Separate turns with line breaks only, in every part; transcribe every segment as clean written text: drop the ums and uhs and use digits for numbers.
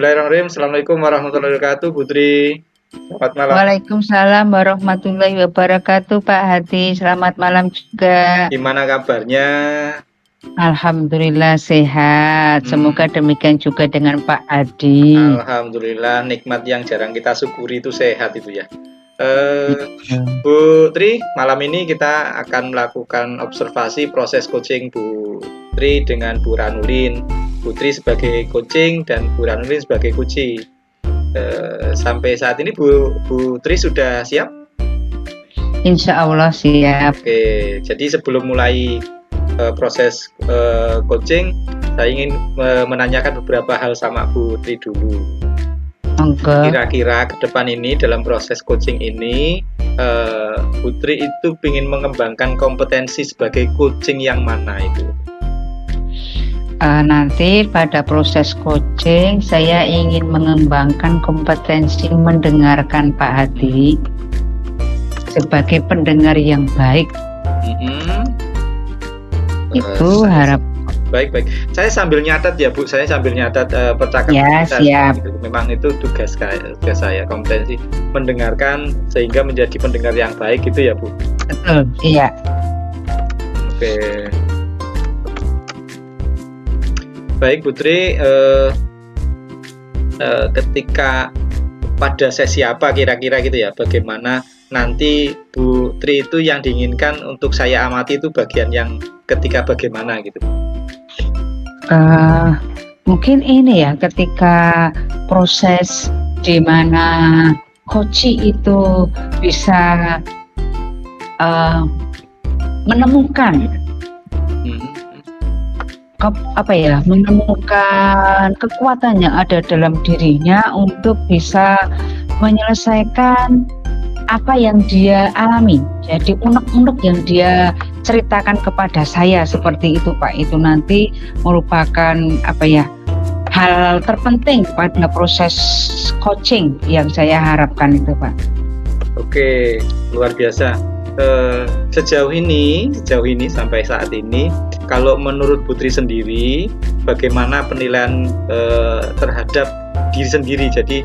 Bismillahirrahmanirrahim. Assalamualaikum warahmatullahi wabarakatuh, Putri. Selamat malam.
Waalaikumsalam warahmatullahi wabarakatuh, Pak Hadi. Selamat malam juga.
Gimana kabarnya?
Alhamdulillah sehat. Semoga demikian juga dengan Pak Hadi.
Alhamdulillah, nikmat yang jarang kita syukuri itu sehat itu ya. Putri, malam ini kita akan melakukan observasi proses coaching Putri dengan Bu Ranulin. Putri sebagai coaching dan Bu Ranulin sebagai coaching. Sampai saat ini Putri sudah siap?
Insya Allah siap.
Oke, jadi sebelum mulai proses coaching, saya ingin menanyakan beberapa hal sama Putri dulu. Kira-kira ke depan ini dalam proses coaching ini, Putri itu ingin mengembangkan kompetensi sebagai coaching yang mana itu?
Nanti pada proses coaching saya ingin mengembangkan kompetensi mendengarkan Pak Hadi sebagai pendengar yang baik. Itu harap.
Baik. Saya sambil nyatat ya Bu, percakapan
ya,
kita.
Siap.
Gitu. Memang itu tugas saya, kompetensi mendengarkan sehingga menjadi pendengar yang baik gitu ya Bu.
Betul, iya.
Oke. Baik Putri, ketika pada sesi apa kira-kira gitu ya, bagaimana nanti Putri itu yang diinginkan untuk saya amati itu bagian yang ketika bagaimana gitu?
Mungkin ini ya, ketika proses di mana coach itu bisa menemukan menemukan kekuatan yang ada dalam dirinya untuk bisa menyelesaikan apa yang dia alami. Jadi unek-unek yang dia ceritakan kepada saya seperti itu Pak, itu nanti merupakan hal terpenting pada proses coaching yang saya harapkan itu Pak.
Oke, luar biasa. Sejauh ini sampai saat ini, kalau menurut Putri sendiri, bagaimana penilaian terhadap diri sendiri? Jadi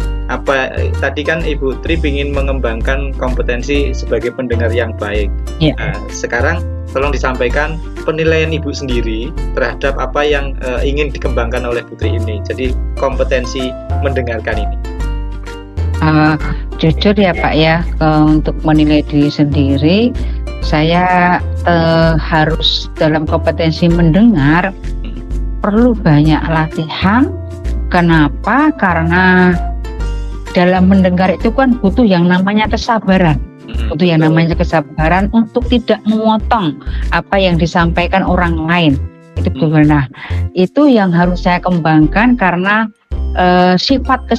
tadi kan Ibu Tri ingin mengembangkan kompetensi sebagai pendengar yang baik.
Ya.
Sekarang tolong disampaikan penilaian Ibu sendiri terhadap apa yang ingin dikembangkan oleh Putri ini. Jadi kompetensi mendengarkan ini.
Jujur ya Pak ya, untuk menilai diri sendiri, saya harus dalam kompetensi mendengar perlu banyak latihan. Kenapa? Karena dalam mendengar itu kan butuh yang namanya kesabaran. Untuk tidak memotong apa yang disampaikan orang lain. Itu benar. Itu yang harus saya kembangkan karena sifat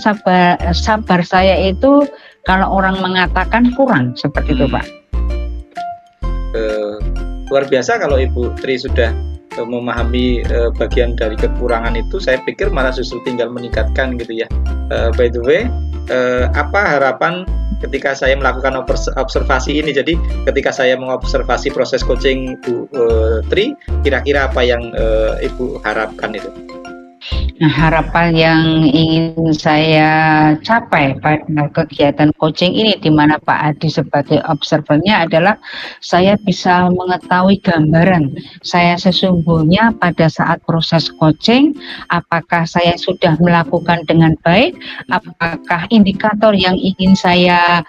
sabar saya itu kalau orang mengatakan kurang seperti itu Pak.
Luar biasa kalau Ibu Tri sudah memahami bagian dari kekurangan itu. Saya pikir malah justru tinggal meningkatkan gitu ya. By the way, apa harapan ketika saya melakukan observasi ini? Jadi ketika saya mengobservasi proses coaching Bu Tri, kira-kira apa yang Ibu harapkan itu?
Nah, harapan yang ingin saya capai pada kegiatan coaching ini, di mana Pak Hadi sebagai observernya adalah saya bisa mengetahui gambaran saya sesungguhnya pada saat proses coaching, apakah saya sudah melakukan dengan baik, apakah indikator yang ingin saya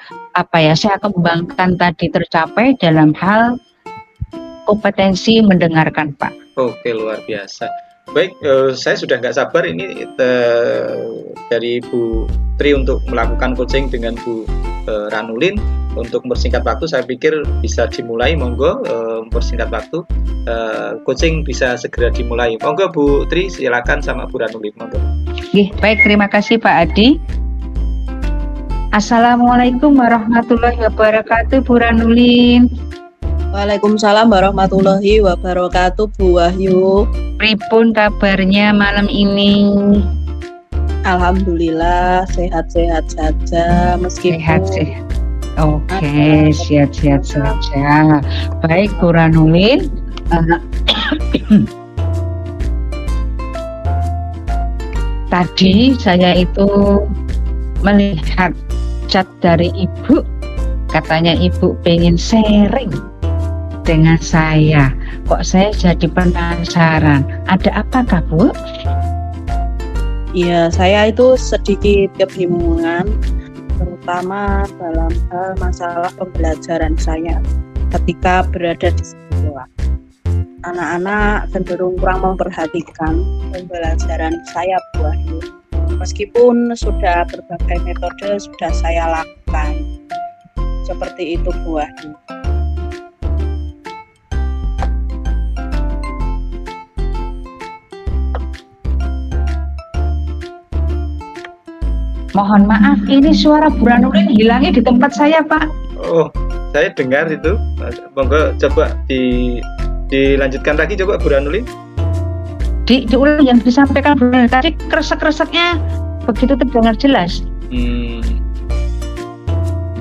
kembangkan tadi tercapai dalam hal kompetensi mendengarkan Pak.
Oke, luar biasa. Baik, saya sudah nggak sabar ini dari Bu Tri untuk melakukan coaching dengan Bu Ranulin. Untuk mempersingkat waktu, saya pikir bisa dimulai. Monggo, mempersingkat waktu, coaching bisa segera dimulai. Monggo Bu Tri, silakan sama Bu Ranulin. Monggo.
Baik, terima kasih Pak Adi. Assalamualaikum warahmatullahi wabarakatuh, Bu Ranulin.
Waalaikumsalam warahmatullahi wabarakatuh, Bu Wahyu.
Pripun kabarnya malam ini?
Alhamdulillah sehat-sehat saja meskipun
sehat. Oke, sehat-sehat saja. Baik, Bu Ranulin. tadi saya itu melihat chat dari ibu, katanya ibu pengen sharing dengan saya. Kok saya jadi penasaran, ada apakah Bu?
Ya, saya itu sedikit kebingungan, terutama dalam hal masalah pembelajaran saya ketika berada di sekolah. Anak-anak cenderung kurang memperhatikan pembelajaran saya, Bu Wahyu. Meskipun sudah berbagai metode sudah saya lakukan. Seperti itu, Bu Wahyu.
Mohon maaf, ini suara Burhanuddin hilangnya di tempat saya, Pak.
Oh, saya dengar itu. Monggo coba dilanjutkan lagi coba Burhanuddin.
Diulang yang disampaikan Burhanuddin tadi, kresek-kreseknya begitu terdengar jelas.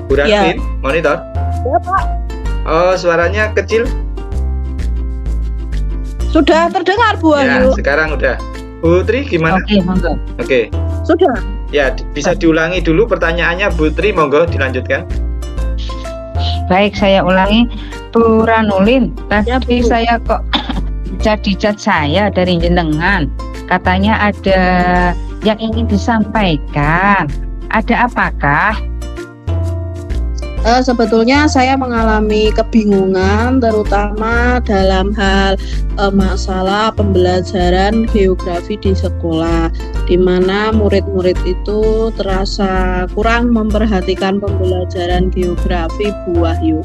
Burhanuddin, monitor.
Ya, Pak.
Oh, suaranya kecil.
Sudah terdengar, Bu
Ya,
Wahyu.
sekarang udah. Bu Tri gimana?
Oke, monggo.
Oke.
Sudah.
Ya, bisa diulangi dulu pertanyaannya Bu Tri, monggo dilanjutkan.
Baik, saya ulangi. Burhanuddin, tadi
Ya, Bu.
saya kok jadi chat saya dari jenengan. Katanya ada yang ingin disampaikan. Ada apakah?
Sebetulnya saya mengalami kebingungan terutama dalam hal masalah pembelajaran geografi di sekolah, di mana murid-murid itu terasa kurang memperhatikan pembelajaran geografi, Bu Wahyu.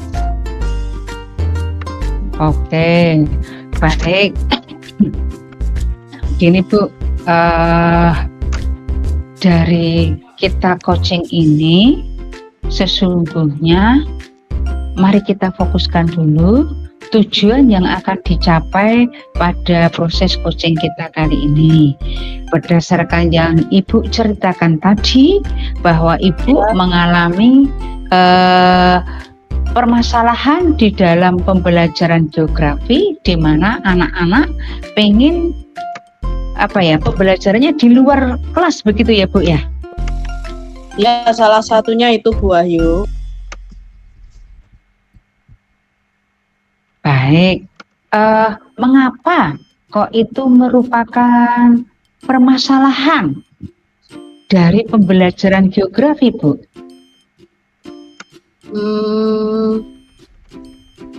Oke, baik. Gini Bu, dari kita coaching ini sesungguhnya mari kita fokuskan dulu tujuan yang akan dicapai pada proses coaching kita kali ini. Berdasarkan yang Ibu ceritakan tadi bahwa Ibu mengalami permasalahan di dalam pembelajaran geografi, di mana anak-anak pengen pembelajarannya di luar kelas, begitu ya Bu ya?
Ya, salah satunya itu, Bu Wahyu.
Baik, mengapa kok itu merupakan permasalahan dari pembelajaran geografi, Bu?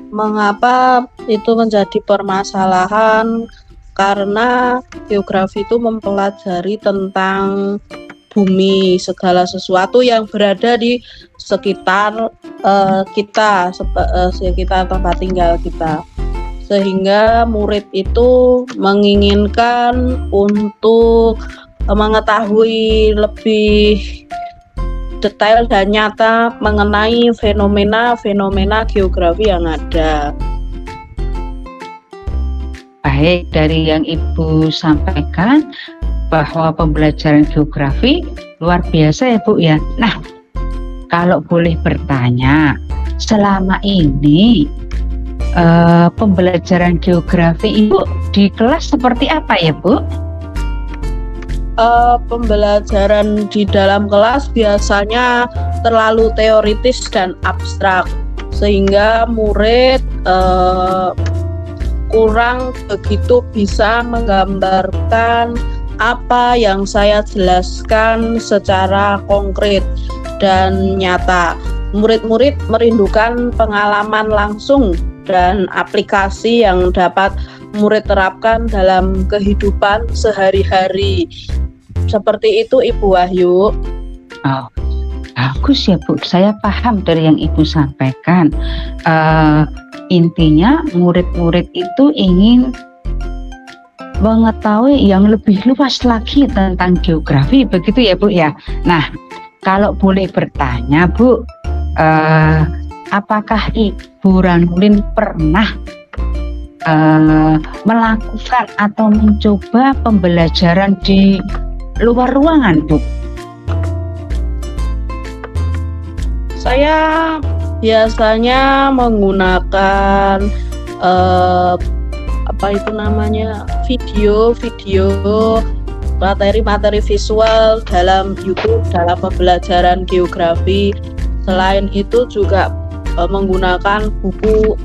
Mengapa itu menjadi permasalahan? Karena geografi itu mempelajari tentang bumi, segala sesuatu yang berada di sekitar kita, sekitar tempat tinggal kita. Sehingga murid itu menginginkan untuk mengetahui lebih detail dan nyata mengenai fenomena-fenomena geografi yang ada.
Baik, dari yang Ibu sampaikan bahwa pembelajaran geografi luar biasa ya Bu ya. Nah, kalau boleh bertanya, selama ini pembelajaran geografi Ibu di kelas seperti apa ya Bu?
Pembelajaran di dalam kelas biasanya terlalu teoritis dan abstrak, sehingga murid kurang begitu bisa menggambarkan apa yang saya jelaskan secara konkret dan nyata. Murid-murid merindukan pengalaman langsung dan aplikasi yang dapat murid terapkan dalam kehidupan sehari-hari. Seperti itu, Ibu Wahyu.
Oh, bagus ya Bu, saya paham dari yang Ibu sampaikan. Intinya murid-murid itu ingin mengetahui yang lebih luas lagi tentang geografi, begitu ya Bu ya. Nah, kalau boleh bertanya Bu, apakah Ibu Burhanuddin pernah melakukan atau mencoba pembelajaran di luar ruangan Bu?
Saya biasanya menggunakan video materi-materi visual dalam YouTube dalam pembelajaran geografi. Selain itu juga menggunakan buku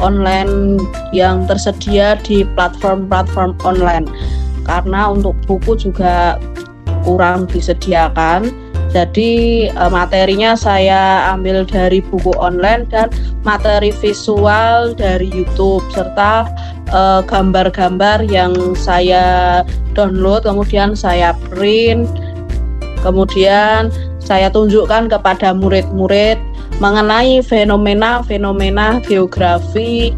online yang tersedia di platform-platform online, karena untuk buku juga kurang disediakan. Jadi materinya saya ambil dari buku online dan materi visual dari YouTube, serta gambar-gambar yang saya download kemudian saya print, kemudian saya tunjukkan kepada murid-murid mengenai fenomena-fenomena geografi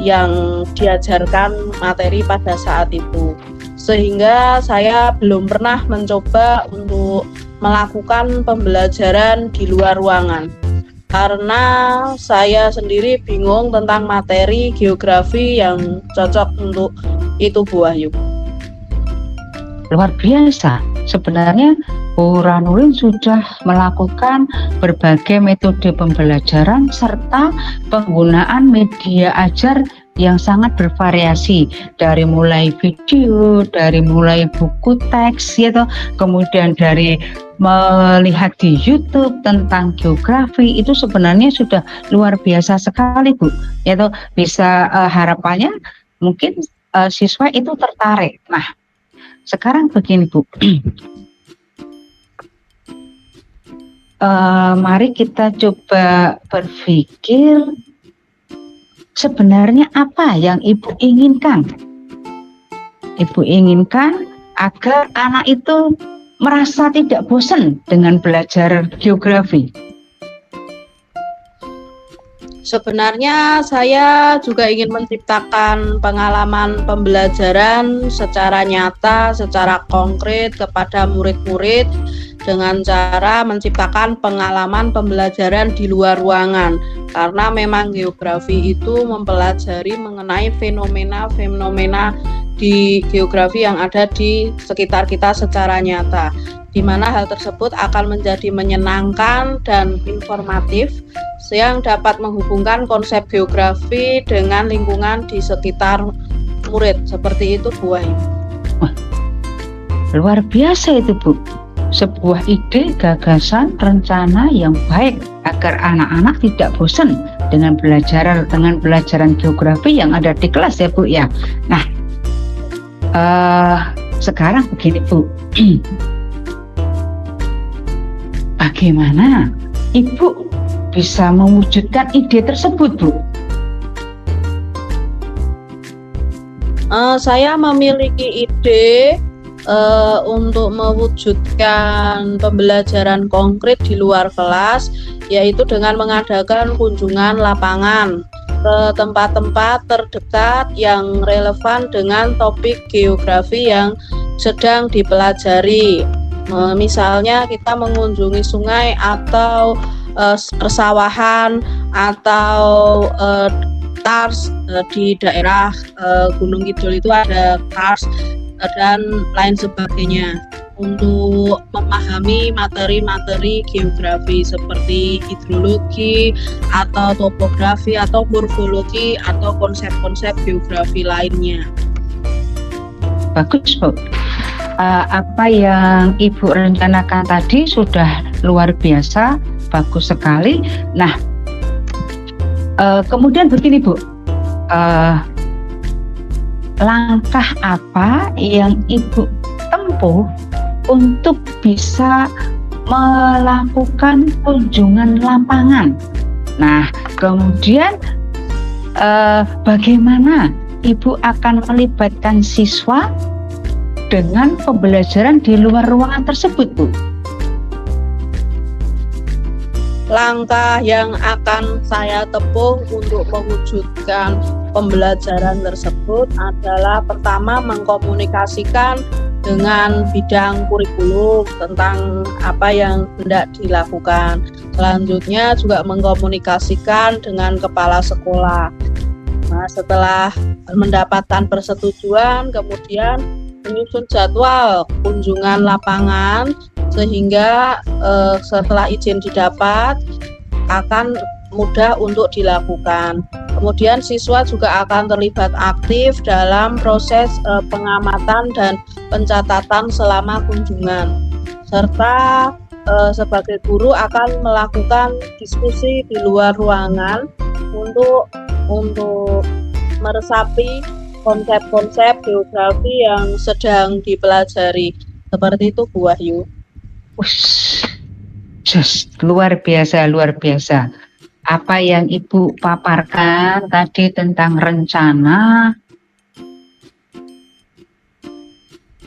yang diajarkan materi pada saat itu. Sehingga saya belum pernah mencoba untuk melakukan pembelajaran di luar ruangan, karena saya sendiri bingung tentang materi geografi yang cocok untuk itu, Bu Wahyu.
Luar biasa. Sebenarnya Bu Ranulin sudah melakukan berbagai metode pembelajaran serta penggunaan media ajar yang sangat bervariasi, dari mulai video, dari mulai buku teks, ya toh, kemudian dari melihat di YouTube tentang geografi. Itu sebenarnya sudah luar biasa sekali, Bu. Ya toh, bisa harapannya mungkin siswa itu tertarik. Nah, sekarang begini, Bu. Mari kita coba berpikir sebenarnya apa yang Ibu inginkan. Ibu inginkan agar anak itu merasa tidak bosan dengan belajar geografi.
Sebenarnya saya juga ingin menciptakan pengalaman pembelajaran secara nyata, secara konkret kepada murid-murid dengan cara menciptakan pengalaman pembelajaran di luar ruangan. Karena memang geografi itu mempelajari mengenai fenomena-fenomena di geografi yang ada di sekitar kita secara nyata, di mana hal tersebut akan menjadi menyenangkan dan informatif yang dapat menghubungkan konsep geografi dengan lingkungan di sekitar murid. Seperti itu, Bu Wahyu.
Wah, luar biasa itu, Bu. Sebuah ide, gagasan, rencana yang baik agar anak-anak tidak bosan dengan pelajaran geografi yang ada di kelas, ya Bu ya. Nah, sekarang begini, Bu. Bagaimana Ibu bisa mewujudkan ide tersebut, Bu?
Saya memiliki ide untuk mewujudkan pembelajaran konkret di luar kelas, yaitu dengan mengadakan kunjungan lapangan ke tempat-tempat terdekat yang relevan dengan topik geografi yang sedang dipelajari. Misalnya kita mengunjungi sungai atau persawahan atau kars di daerah Gunung Kidul itu ada kars dan lain sebagainya, untuk memahami materi-materi geografi seperti hidrologi atau topografi atau morfologi atau konsep-konsep geografi lainnya.
Bagus, Bu. Apa yang Ibu rencanakan tadi sudah luar biasa, bagus sekali. Nah, kemudian begini, Bu, langkah apa yang Ibu tempuh untuk bisa melakukan kunjungan lapangan? Nah, kemudian bagaimana Ibu akan melibatkan siswa dengan pembelajaran di luar ruangan tersebut, Bu?
Langkah yang akan saya tempuh untuk mewujudkan pembelajaran tersebut adalah pertama mengkomunikasikan dengan bidang kurikulum tentang apa yang hendak dilakukan. Selanjutnya juga mengkomunikasikan dengan kepala sekolah. Nah, setelah mendapatkan persetujuan, kemudian menyusun jadwal kunjungan lapangan sehingga setelah izin didapat akan mudah untuk dilakukan. Kemudian siswa juga akan terlibat aktif dalam proses pengamatan dan pencatatan selama kunjungan, serta sebagai guru akan melakukan diskusi di luar ruangan untuk meresapi konsep-konsep geografi yang sedang dipelajari. Seperti itu, Bu Wahyu.
Ush, just luar biasa, luar biasa. Apa yang Ibu paparkan tadi tentang rencana,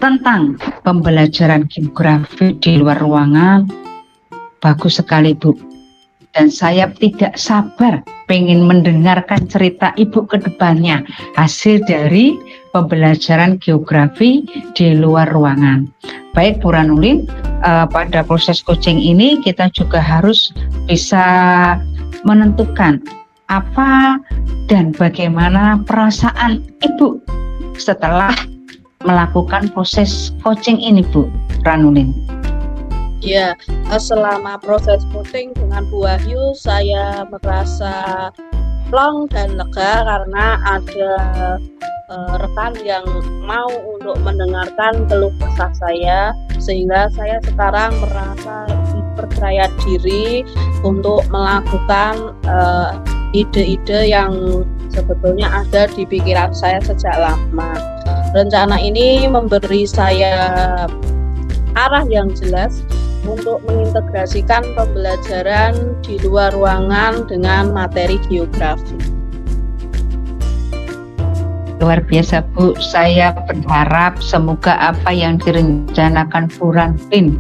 tentang pembelajaran geografi di luar ruangan, bagus sekali, Bu. Dan saya tidak sabar pengen mendengarkan cerita Ibu ke depannya, hasil dari pembelajaran geografi di luar ruangan. Baik, Bu Ranulin, pada proses coaching ini kita juga harus bisa menentukan apa dan bagaimana perasaan Ibu setelah melakukan proses coaching ini, Bu Ranulin.
Ya, selama proses coaching dengan Bu Wahyu, saya merasa plong dan lega karena ada rekan yang mau untuk mendengarkan keluh kesah saya, sehingga saya sekarang merasa lebih percaya diri untuk melakukan ide-ide yang sebetulnya ada di pikiran saya sejak lama. Rencana ini memberi saya arah yang jelas untuk mengintegrasikan pembelajaran di luar ruangan dengan materi geografi.
Luar biasa, Bu. Saya berharap semoga apa yang direncanakan Bu Ranulin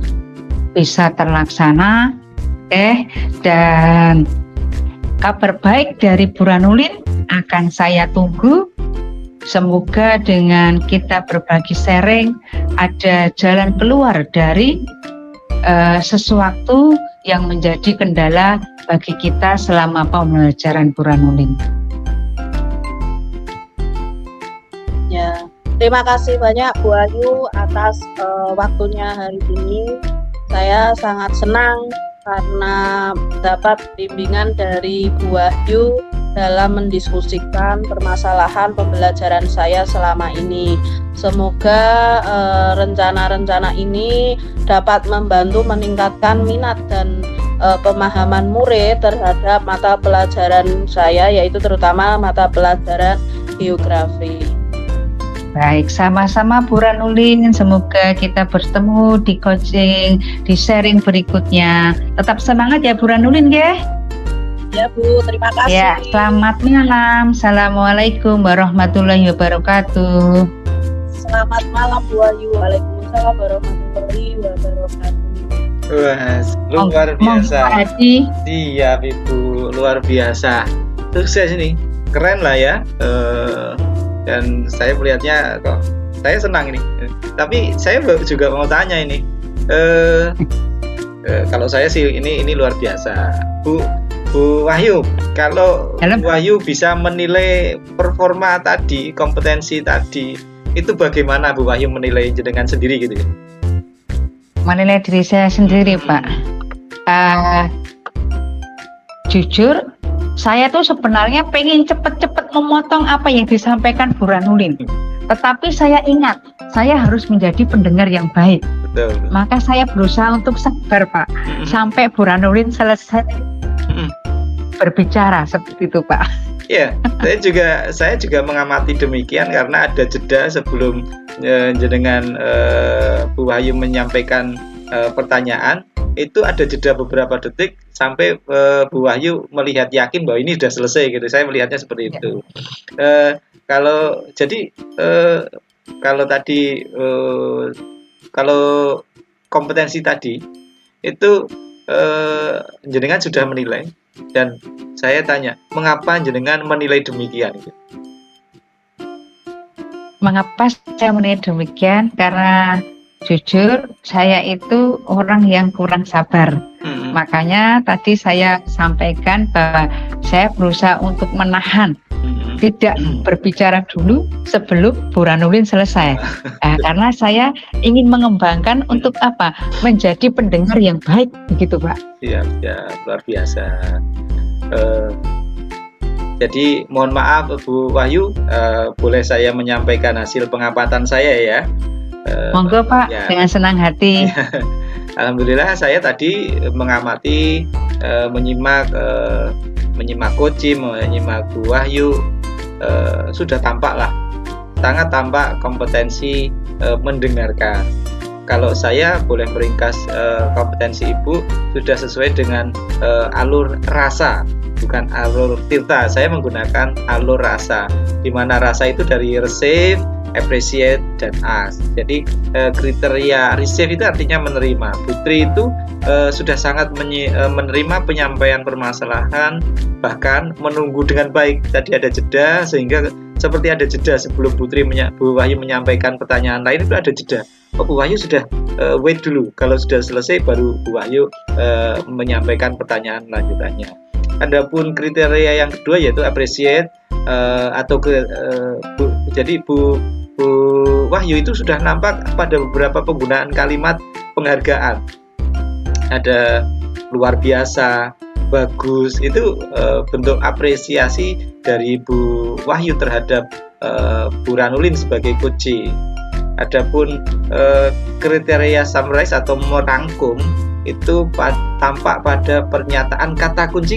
bisa terlaksana. Dan kabar baik dari Bu Ranulin akan saya tunggu. Semoga dengan kita berbagi sharing ada jalan keluar dari sesuatu yang menjadi kendala bagi kita selama pembelajaran Bu Ranulin.
Ya, terima kasih banyak Bu Ayu atas waktunya hari ini. Saya sangat senang karena dapat bimbingan dari Bu Wahyu dalam mendiskusikan permasalahan pembelajaran saya selama ini. Semoga rencana-rencana ini dapat membantu meningkatkan minat dan pemahaman murid terhadap mata pelajaran saya, yaitu terutama mata pelajaran geografi.
Baik, sama-sama Bu Ranulin. Semoga kita bertemu di coaching, di sharing berikutnya. Tetap semangat ya Bu Ranulin ya.
Ya Bu, terima kasih.
Ya, selamat malam. Assalamualaikum warahmatullahi wabarakatuh.
Selamat malam Bu Ayu. Waalaikumsalam warahmatullahi wabarakatuh.
Wah, luar biasa. Siap Ibu, luar biasa. Sukses ini, keren lah ya. Dan saya melihatnya kok saya senang ini. Tapi saya juga mau tanya ini. Kalau saya sih ini luar biasa. Bu Wahyu, kalau Bu Wahyu bisa menilai performa tadi, kompetensi tadi, itu bagaimana Bu Wahyu menilai jenengan sendiri gitu ya?
Menilai diri saya sendiri, Pak. Jujur, saya tuh sebenarnya pengen cepet-cepet memotong apa yang disampaikan Bu Ranulin. Tetapi saya ingat, saya harus menjadi pendengar yang baik.
Betul.
Maka saya berusaha untuk sabar, Pak. Sampai Bu Ranulin selesai berbicara seperti itu, Pak.
Ya, saya juga mengamati demikian karena ada jeda sebelum jenengan Bu Wahyu menyampaikan pertanyaan. Itu ada jeda beberapa detik sampai Bu Wahyu melihat yakin bahwa ini sudah selesai gitu. Saya melihatnya seperti itu. Kalau tadi kalau kompetensi tadi itu jenengan sudah menilai, dan saya tanya mengapa jenengan menilai demikian?
Mengapa saya menilai demikian? Karena jujur, saya itu orang yang kurang sabar. Makanya tadi saya sampaikan bahwa saya berusaha untuk menahan, tidak berbicara dulu sebelum Bu Ranulin selesai. Karena saya ingin mengembangkan untuk apa? Menjadi pendengar yang baik, begitu Pak.
Iya, luar biasa. Jadi mohon maaf Bu Wahyu, boleh saya menyampaikan hasil pengamatan saya ya?
Monggo Pak,
Ya.
dengan senang hati.
Alhamdulillah saya tadi mengamati, menyimak Koci, menyimak Bu Wahyu, sudah sangat tampak kompetensi mendengarkan. Kalau saya boleh meringkas kompetensi Ibu sudah sesuai dengan alur rasa, bukan alur tirta. Saya menggunakan alur rasa, di mana rasa itu dari receive, appreciate, dan ask. Jadi kriteria receive itu artinya menerima. Putri itu sudah sangat menerima penyampaian permasalahan, bahkan menunggu dengan baik. Tadi ada jeda, sehingga seperti ada jeda sebelum Bu Wahyu menyampaikan pertanyaan lain, itu ada jeda. Bu Wahyu sudah wait dulu. Kalau sudah selesai baru Bu Wahyu menyampaikan pertanyaan lanjutannya. Adapun kriteria yang kedua yaitu appreciate, jadi Bu Wahyu itu sudah nampak pada beberapa penggunaan kalimat penghargaan. Ada luar biasa, bagus, itu bentuk apresiasi dari Bu Wahyu terhadap Bu Ranulin sebagai coach. Adapun kriteria summarize atau merangkum itu tampak pada pernyataan kata kunci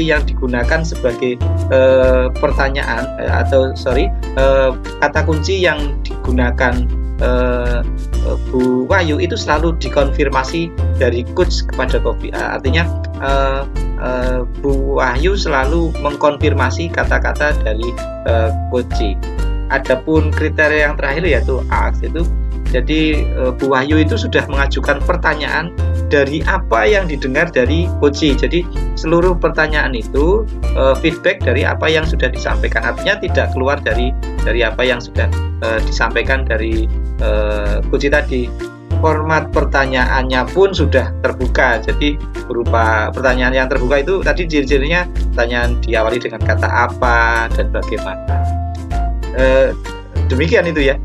yang digunakan sebagai pertanyaan kata kunci yang digunakan Bu Wahyu itu selalu dikonfirmasi dari coach kepada Kofi. Artinya Bu Wahyu selalu mengkonfirmasi kata-kata dari coach. Adapun kriteria yang terakhir yaitu ask itu, jadi Bu Wahyu itu sudah mengajukan pertanyaan dari apa yang didengar dari coach. Jadi seluruh pertanyaan itu feedback dari apa yang sudah disampaikan. Artinya tidak keluar dari apa yang sudah disampaikan dari coach tadi. Format pertanyaannya pun sudah terbuka. Jadi berupa pertanyaan yang terbuka itu tadi ciri-cirinya pertanyaan diawali dengan kata apa dan bagaimana. Demikian itu ya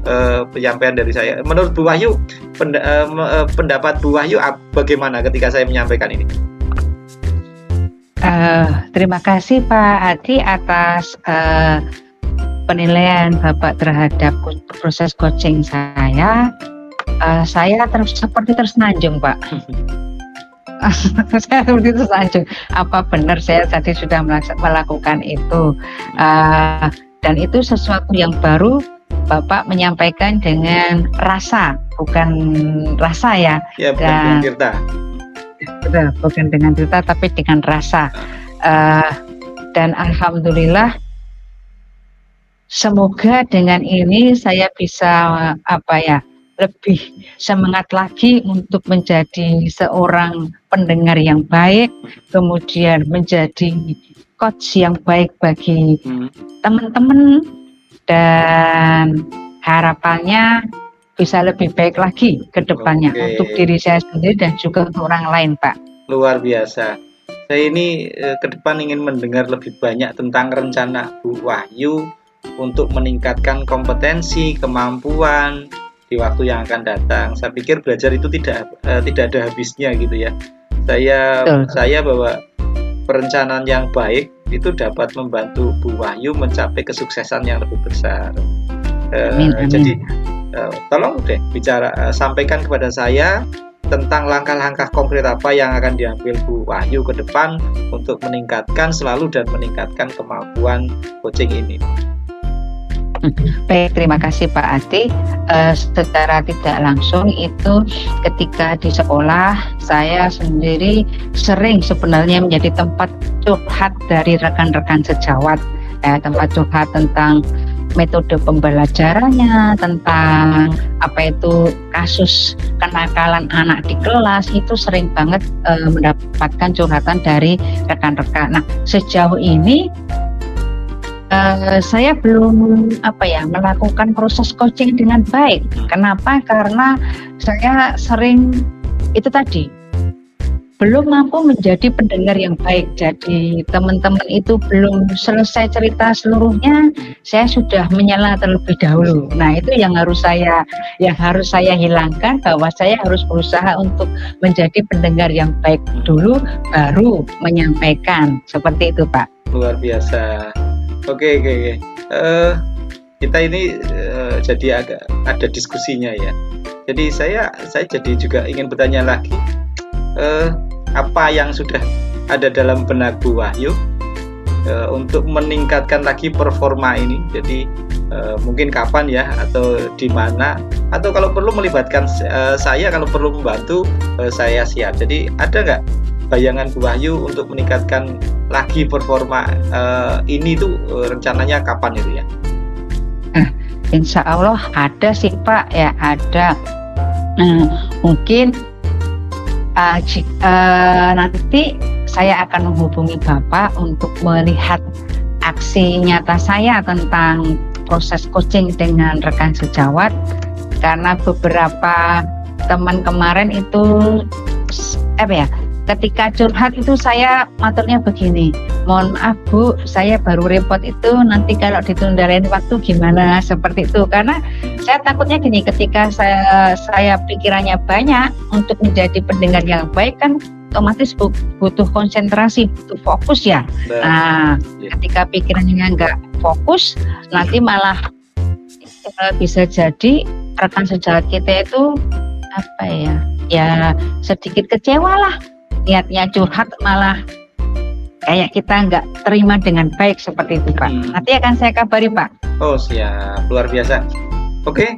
penyampaian dari saya. Menurut Bu Wahyu, pendapat Bu Wahyu bagaimana ketika saya menyampaikan ini?
Terima kasih Pak Adi atas penilaian Bapak terhadap proses coaching saya. Saya seperti tersanjung Pak. Saya seperti tersanjung. Apa benar saya tadi sudah melakukan itu? Dan itu sesuatu yang baru. Bapak menyampaikan dengan rasa, bukan rasa ya.
Ya, bukan dengan tirta.
Bukan dengan tirta, tapi dengan rasa. Dan alhamdulillah, semoga dengan ini saya bisa lebih semangat lagi untuk menjadi seorang pendengar yang baik, kemudian menjadi coach yang baik bagi teman-teman. Dan harapannya bisa lebih baik lagi ke depannya untuk diri saya sendiri dan juga untuk orang lain, Pak.
Luar biasa. Saya ini ke depan ingin mendengar lebih banyak tentang rencana Bu Wahyu untuk meningkatkan kompetensi, kemampuan di waktu yang akan datang. Saya pikir belajar itu tidak ada habisnya gitu ya. Saya bahwa perencanaan yang baik itu dapat membantu Bu Wahyu mencapai kesuksesan yang lebih besar.
Amin.
Jadi tolong deh sampaikan kepada saya tentang langkah-langkah konkret apa yang akan diambil Bu Wahyu ke depan untuk selalu meningkatkan kemampuan coaching ini.
Baik, terima kasih Pak Adi. Secara tidak langsung itu ketika di sekolah saya sendiri sering sebenarnya menjadi tempat curhat dari rekan-rekan sejawat, tempat curhat tentang metode pembelajarannya, tentang kasus kenakalan anak di kelas, itu sering banget mendapatkan curhatan dari rekan-rekan. Nah, sejauh ini saya belum melakukan proses coaching dengan baik. Kenapa? Karena saya sering itu tadi belum mampu menjadi pendengar yang baik. Jadi teman-teman itu belum selesai cerita seluruhnya, saya sudah menyela terlebih dahulu. Nah, itu yang harus saya hilangkan, bahwa saya harus berusaha untuk menjadi pendengar yang baik dulu, baru menyampaikan. Seperti itu, Pak.
Luar biasa. Oke, oke, oke. Kita ini jadi agak ada diskusinya ya. Jadi saya jadi juga ingin bertanya lagi, apa yang sudah ada dalam benak Bu Wahyu untuk meningkatkan lagi performa ini. Jadi mungkin kapan ya, atau di mana, atau kalau perlu melibatkan saya, kalau perlu membantu saya siap. Jadi ada nggak bayangan Bu Wahyu untuk meningkatkan lagi performa ini tuh rencananya kapan itu ya?
Insya Allah ada sih Pak, ya ada. Mungkin nanti saya akan menghubungi Bapak untuk melihat aksi nyata saya tentang proses coaching dengan rekan sejawat, karena beberapa teman kemarin itu ketika curhat itu saya maturnya begini, mohon maaf Bu, saya baru repot itu, nanti kalau ditunda lain waktu gimana, seperti itu. Karena saya takutnya gini, ketika saya pikirannya banyak untuk menjadi pendengar yang baik kan otomatis butuh konsentrasi, butuh fokus ya. Nah, ketika pikirannya nggak fokus, nanti malah bisa jadi rekan sejawat kita itu ya sedikit kecewa lah, niatnya curhat malah kayak kita nggak terima dengan baik, seperti itu Pak. Nanti akan saya kabari Pak.
Oh siap, luar biasa. Oke,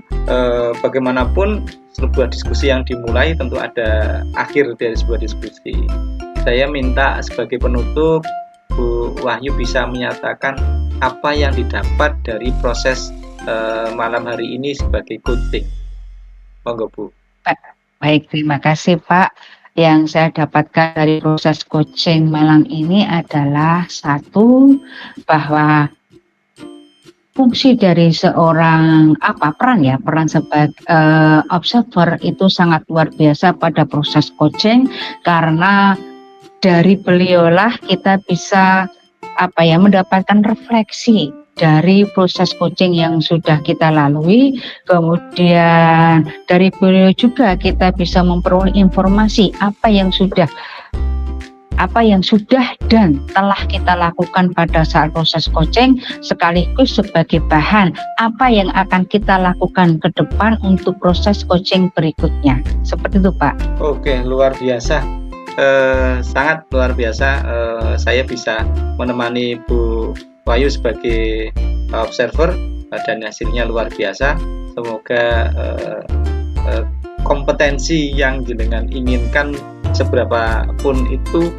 bagaimanapun sebuah diskusi yang dimulai tentu ada akhir dari sebuah diskusi. Saya minta sebagai penutup Bu Wahyu bisa menyatakan apa yang didapat dari proses malam hari ini sebagai coaching. Monggo Bu.
Baik, terima kasih Pak. Yang saya dapatkan dari proses coaching malam ini adalah satu, bahwa fungsi dari seorang peran sebagai observer itu sangat luar biasa pada proses coaching, karena dari beliaulah kita bisa mendapatkan refleksi dari proses coaching yang sudah kita lalui. Kemudian dari beliau juga kita bisa memperoleh informasi apa yang sudah dan telah kita lakukan pada saat proses coaching, sekaligus sebagai bahan apa yang akan kita lakukan ke depan untuk proses coaching berikutnya. Seperti itu Pak.
Oke, luar biasa. Sangat luar biasa. Saya bisa menemani Bu Wahyu sebagai observer dan hasilnya luar biasa. Semoga kompetensi yang jenengan inginkan seberapa pun itu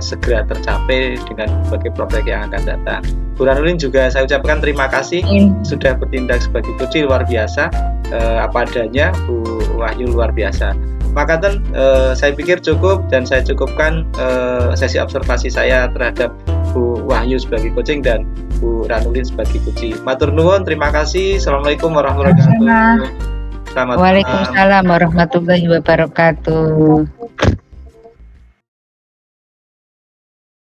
segera tercapai dengan berbagai proyek yang akan datang. Bu Ranulin juga saya ucapkan terima kasih sudah bertindak sebagai coach, luar biasa. Apa adanya Bu Wahyu luar biasa. Maka saya pikir cukup, dan saya cukupkan sesi observasi saya terhadap Bu Wahyu sebagai coaching dan Bu Ranulin sebagai coach. Matur nuwun, terima kasih. Assalamualaikum warahmatullahi wabarakatuh.
Waalaikumsalam warahmatullahi wabarakatuh.